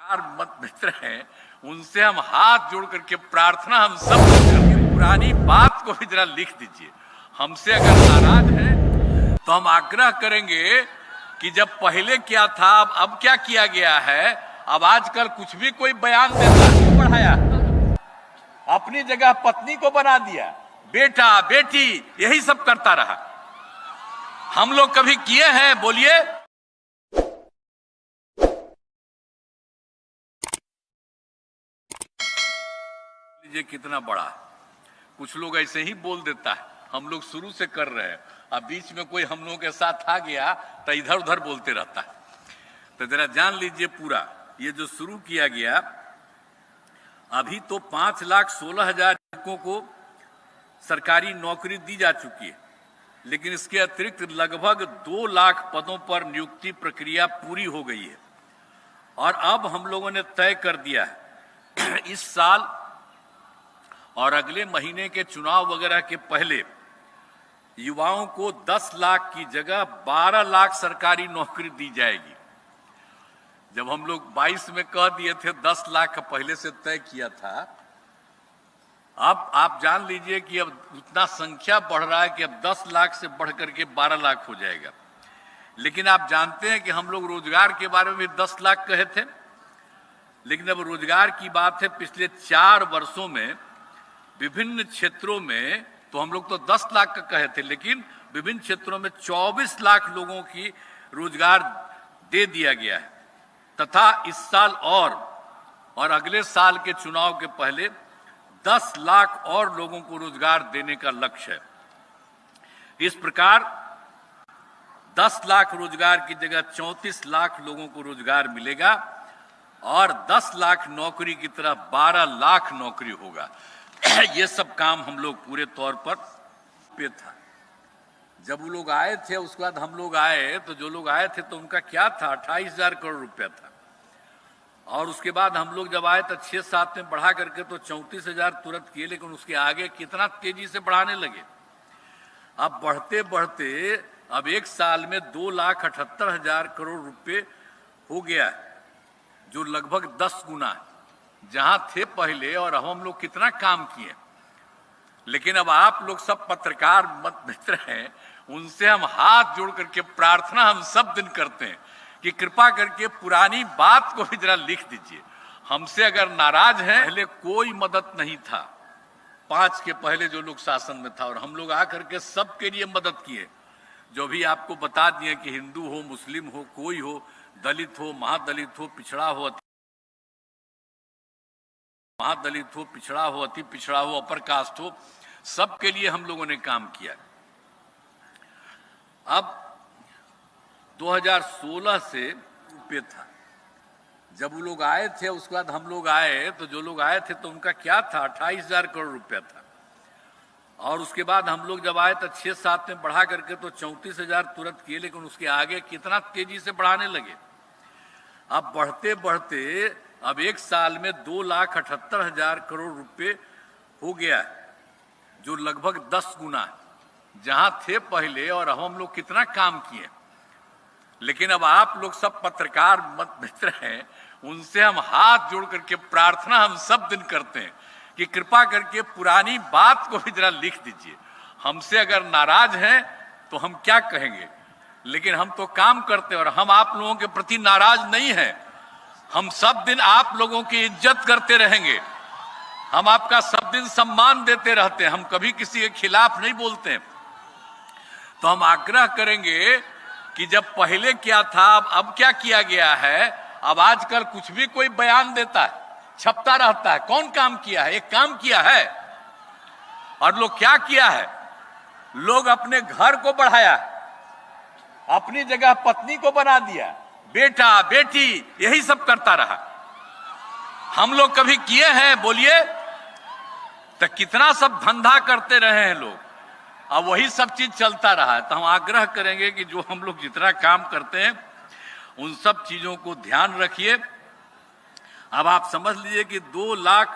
मत मित्र हैं, उनसे हम हाथ जोड़ करके प्रार्थना हम सब करके पुरानी बात को भी जरा लिख दीजिए। हमसे अगर नाराज हैं तो हम आग्रह करेंगे कि जब पहले क्या था अब क्या किया गया है। अब आजकल कुछ भी कोई बयान देता है, बढ़ाया अपनी जगह पत्नी को बना दिया, बेटा बेटी यही सब करता रहा। हम लोग कभी किए हैं? बोलिए। ये कितना बड़ा है, कुछ लोग ऐसे ही बोल देता है, हम लोग शुरू से कर रहे हैं, अब बीच में कोई हम लोगों के साथ आ गया तो इधर उधर बोलते रहता है। तो जरा जान लीजिए, पूरा ये जो शुरू किया गया, अभी तो 5,16,000 युवकों को सरकारी नौकरी दी जा चुकी है, लेकिन इसके अतिरिक्त लगभग 2 लाख पदों पर नियुक्ति प्रक्रिया पूरी हो गई है। और अब हम लोगों ने तय कर दिया है इस साल और अगले महीने के चुनाव वगैरह के पहले युवाओं को 10 लाख की जगह 12 लाख सरकारी नौकरी दी जाएगी। जब हम लोग 22 में कह दिए थे 10 लाख का पहले से तय किया था, अब आप जान लीजिए कि अब उतना संख्या बढ़ रहा है कि अब 10 लाख से बढ़ करके 12 लाख हो जाएगा। लेकिन आप जानते हैं कि हम लोग रोजगार के बारे में भी 10 लाख कहे थे, लेकिन अब रोजगार की बात है। पिछले 4 वर्षों में विभिन्न क्षेत्रों में तो हम लोग तो 10 लाख का कहे थे, लेकिन विभिन्न क्षेत्रों में 24 लाख लोगों की रोजगार दे दिया गया है। तथा इस साल और अगले साल के चुनाव के पहले 10 लाख और लोगों को रोजगार देने का लक्ष्य है। इस प्रकार 10 लाख रोजगार की जगह 34 लाख लोगों को रोजगार मिलेगा और 10 लाख नौकरी की तरफ 12 लाख नौकरी होगा। ये सब काम हम लोग पूरे तौर पर पे था। जब वो लोग आए थे, उसके बाद हम लोग आए, तो जो लोग आए थे तो उनका क्या था, 28,000 करोड़ रुपया था। और उसके बाद हम लोग जब आए तो 6-7 में बढ़ा करके तो 34,000 तुरंत किए, लेकिन उसके आगे कितना तेजी से बढ़ाने लगे। अब बढ़ते बढ़ते अब एक साल में 2,78,000 करोड़ रुपए हो गया, जो लगभग 10 गुना है जहां थे पहले। और अब हम लोग कितना काम किए। लेकिन अब आप लोग सब पत्रकार मत मित्र हैं, उनसे हम हाथ जोड़ करके प्रार्थना हम सब दिन करते हैं कि कृपा करके पुरानी बात को भी जरा लिख दीजिए। हमसे अगर नाराज हैं, पहले कोई मदद नहीं था, 5 के पहले जो लोग शासन में था, और हम लोग आकर के सबके लिए मदद किए। जो भी आपको बता दिए कि हिंदू हो, मुस्लिम हो, कोई हो, दलित हो, महादलित हो, पिछड़ा हो, पिछड़ा हो, अति पिछड़ा हो, अपर कास्ट हो, सबके लिए हम लोगों ने काम किया। अब 2016 से पे था, जब वो लोग आए थे, उसके बाद हम लोग आए, तो जो लोग आए थे तो उनका क्या था, 28,000 करोड़ रुपया था। और उसके बाद हम लोग जब आए तो 6-7 में बढ़ा करके तो 34,000 तुरंत किए, लेकिन उसके आगे कितना तेजी से बढ़ाने लगे। अब बढ़ते बढ़ते अब एक साल में 2,78,000 करोड़ रुपए हो गया, जो लगभग 10 गुना है जहां थे पहले। और अब हम लोग कितना काम किए। लेकिन अब आप लोग सब पत्रकार मत मित्र हैं, उनसे हम हाथ जोड़ करके प्रार्थना हम सब दिन करते हैं कि कृपा करके पुरानी बात को भी जरा लिख दीजिए। हमसे अगर नाराज हैं तो हम क्या कहेंगे, लेकिन हम तो काम करते हैं और हम आप लोगों के प्रति नाराज नहीं हैं। हम सब दिन आप लोगों की इज्जत करते रहेंगे, हम आपका सब दिन सम्मान देते रहते हैं, हम कभी किसी के खिलाफ नहीं बोलते हैं। तो हम आग्रह करेंगे कि जब पहले क्या था अब क्या किया गया है। अब आजकल कुछ भी कोई बयान देता है, छपता रहता है। कौन काम किया है? एक काम किया है। और लोग क्या किया है, लोग अपने घर को बढ़ाया, अपनी जगह पत्नी को बना दिया, बेटा बेटी यही सब करता रहा। हम लोग कभी किए हैं? बोलिए। तो कितना सब धंधा करते रहे हैं लोग, अब वही सब चीज चलता रहा है। तो हम आग्रह करेंगे कि जो हम लोग जितना काम करते हैं उन सब चीजों को ध्यान रखिए। अब आप समझ लीजिए कि 2 लाख